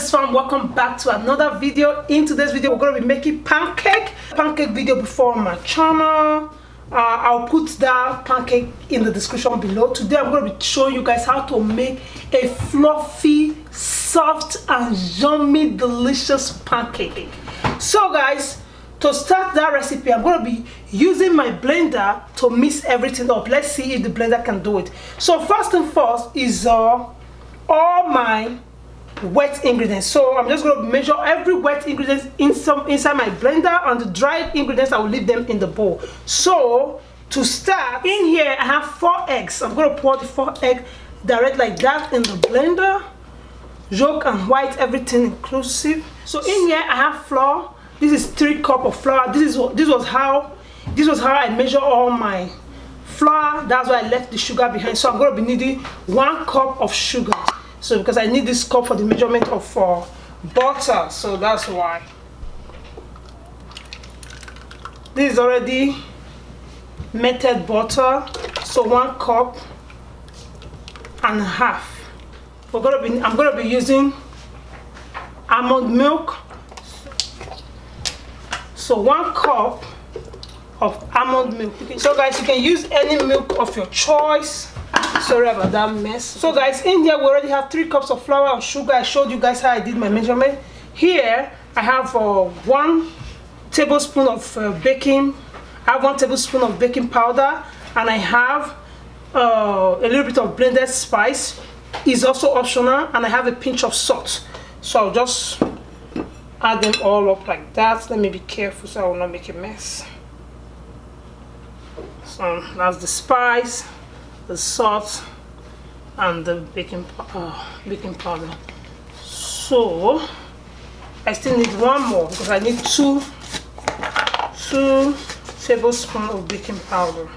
Pancakes fam, welcome back to another video. In today's video we're going to be making pancake video before on my channel. I'll put that pancake in the description below. Today I'm going to be showing you guys how to make a fluffy, soft and yummy delicious pancake. So guys, to start that recipe I'm going to be using my blender to mix everything up. Let's see if the blender can do it. So first and first is all my wet ingredients. So I'm just going to measure every wet ingredient inside my blender, and the dried ingredients I will leave them in the bowl. So to start, in here I have 4 eggs. I'm going to pour the 4 eggs direct like that in the blender, yolk and white, everything inclusive. So in here I have flour. This is 3 cups of flour. This was how I measure all my flour. That's why I left the sugar behind. So I'm going to be needing 1 cup of sugar. So because I need this cup for the measurement of butter, so that's why. This is already melted butter, so 1 cup and a half. I'm gonna be using almond milk. So 1 cup of almond milk. So guys, you can use any milk of your choice. Sorry about that mess. So guys, in here we already have 3 cups of flour and sugar. I showed you guys how I did my measurement. Here I have 1 tablespoon of baking. I have 1 tablespoon of baking powder, and I have a little bit of blended spice. It's also optional, and I have a pinch of salt. So I'll just add them all up like that. Let me be careful so I will not make a mess. So that's the spice, the salt and the baking powder. So I still need 1 more because I need 2 tablespoons of baking powder.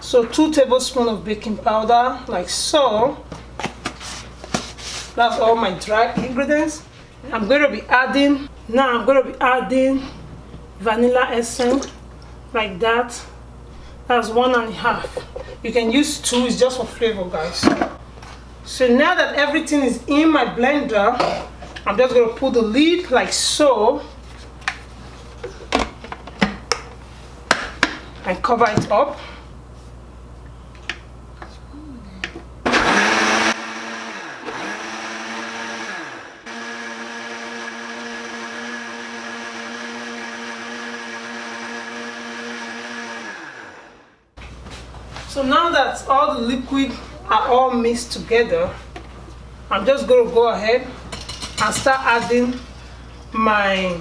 So 2 tablespoons of baking powder, like so. That's all my dry ingredients. I'm going to be adding vanilla essence, like that. That's 1 1/2. You can use 2, it's just for flavor, guys. So now that everything is in my blender, I'm just going to put the lid like so and cover it up. So now that all the liquid are all mixed together, I'm just going to go ahead and start adding my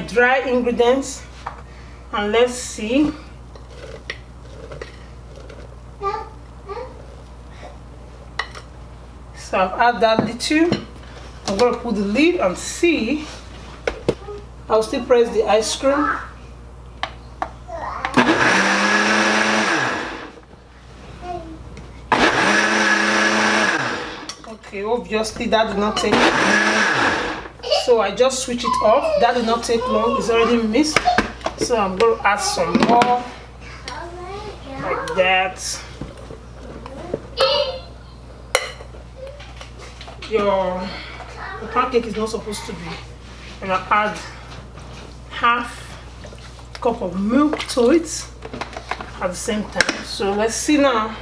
dry ingredients, and let's see. So I've added that little. I'm going to put the lid and see. I'll still press the ice cream. Okay, obviously that did not take, so I just switch it off. That did not take long, it's already mixed. So I'm going to add some more, like that. Your pancake is not supposed to be, and I'll add 1/2 cup of milk to it at the same time. So let's see now.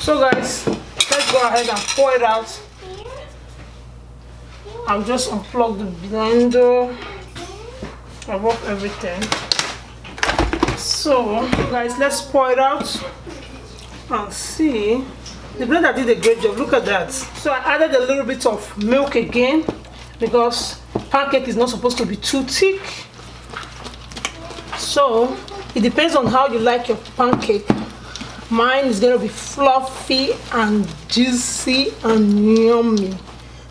So guys, let's go ahead and pour it out. I'll just unplug the blender and work everything. So guys, let's pour it out and see. The blender did a great job, look at that. So I added a little bit of milk again because pancake is not supposed to be too thick. So it depends on how you like your pancake. Mine is gonna be fluffy and juicy and yummy.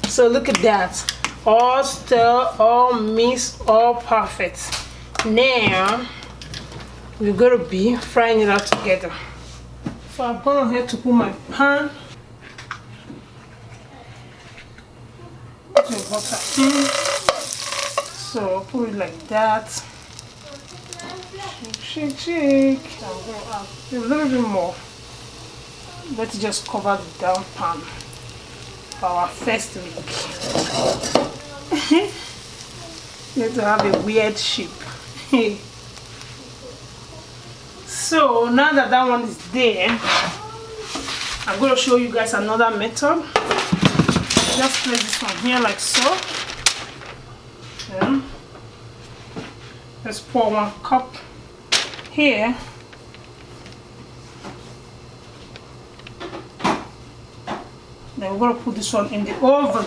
So look at that, all stir, all mixed, all perfect. Now we're gonna be frying it out together. So I'm going ahead to put my pan. Put your butter in. So put it like that. Shake, shake. I'm going to add a little bit more. Let's just cover the down pan for our first week. Let's have a weird shape. So now that that one is there, I'm going to show you guys another method. Just place this one here like so. Then let's pour 1 cup here. Then we're going to put this one in the oven.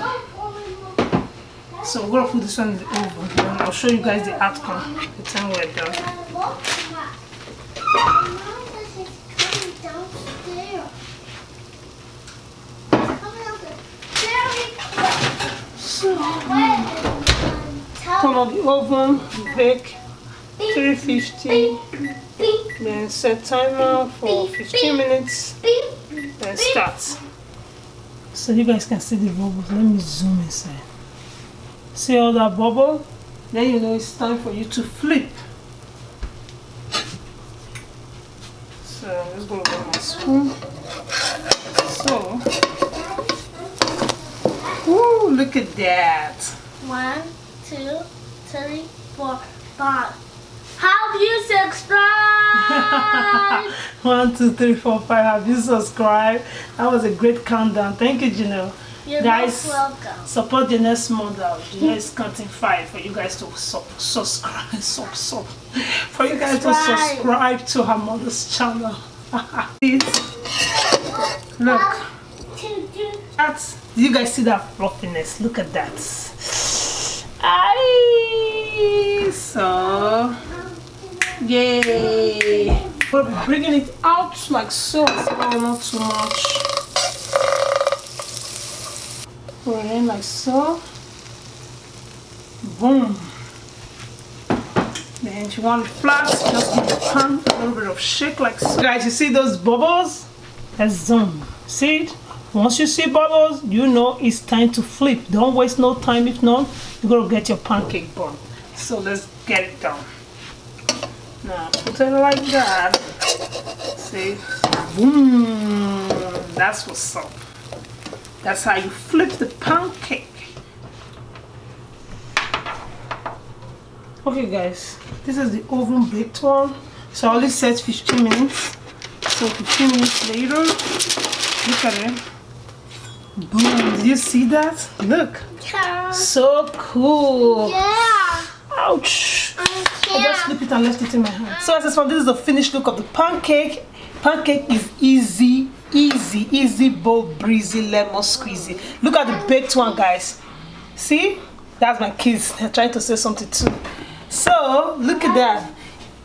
So we're going to put this one in the oven. And I'll show you guys the outcome the time we're done. So, turn on the oven, bake 350, then set timer for 15 minutes, then start. So you guys can see the bubbles. Let me zoom inside. See all that bubble? Then you know it's time for you to flip. So I'm just going to get my spoon. So, woo, look at that. 1, 2, 3, 4, 5. Have you subscribed? 1, 2, 3, 4, 5. Have you subscribed? That was a great countdown. Thank you, Janelle. You're guys, most welcome. support Janelle's mother. Janelle is counting 5 for you guys to subscribe. For you guys to subscribe to her mother's channel. Look. That's, you guys see that fluffiness? Look at that. Aye. So, yay. We're bringing it out like so. Not too much. Put it in like so. Boom. Then if you want it flat, just give the pan a little bit of shake like so. Guys, you see those bubbles? Let's zoom. See it? Once you see bubbles, you know it's time to flip. Don't waste no time. If not, you're gonna get your pancake burnt. So let's get it done. Now put it like that. See? Boom. That's what's up. That's how you flip the pancake. Okay guys, this is the oven baked one. So I only set 15 minutes. So 15 minutes later, look at it. Boom, did you see that? Look. Yeah. So cool. Yeah. Ouch. I just flipped it and left it in my hand. So as I said, this is the finished look of the pancake. Pancake is easy, bold, breezy, lemon squeezy. Look at the baked one, guys. See? That's my kids. They're trying to say something too. So look at that.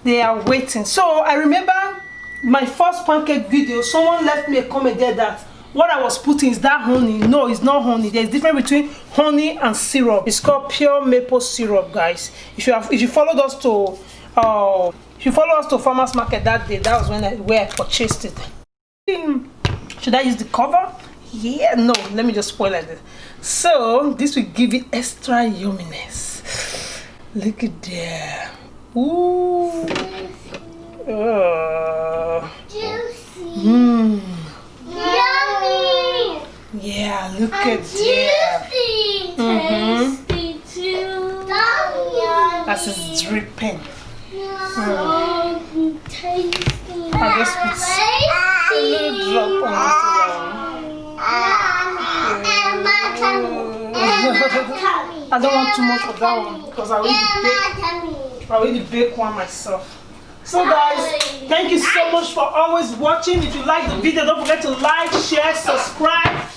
They are waiting. So I remember my first pancake video, someone left me a comment there that what I was putting is that honey. No, it's not honey. There's a difference between honey and syrup. It's called pure maple syrup, guys. If you followed us to farmers market that day, that was where I purchased it. Should I use the cover? Yeah, no, let me just spoil like this. So this will give it extra yumminess. Look at that. Ooh. Juicy. Mmm. Yummy. Yeah, look at that. Juicy. Tasty too. That's just dripping. So tasty. I just put a little drop on I don't want too much of that one because I already bake one myself. So guys, thank you so much for always watching. If you like the video, don't forget to like, share, subscribe.